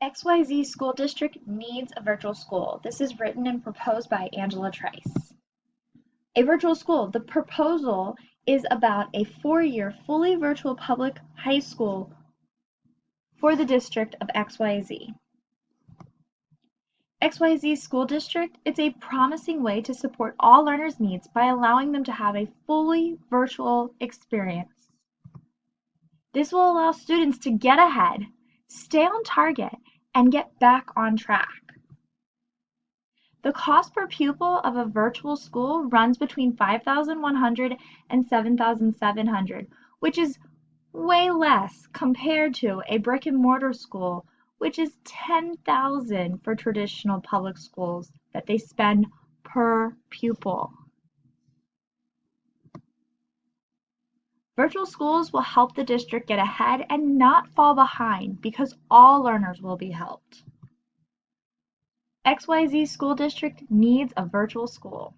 XYZ School District needs a virtual school. This is written and proposed by Angela Trice. A virtual school. The proposal is about a 4-year fully virtual public high school for the district of XYZ. XYZ School District, it's a promising way to support all learners' needs by allowing them to have a fully virtual experience. This will allow students to get ahead, stay on target, and get back on track. The cost per pupil of a virtual school runs between $5,100 and $7,700, which is way less compared to a brick and mortar school, which is $10,000 for traditional public schools that they spend per pupil. Virtual schools will help the district get ahead and not fall behind because all learners will be helped. XYZ School District needs a virtual school.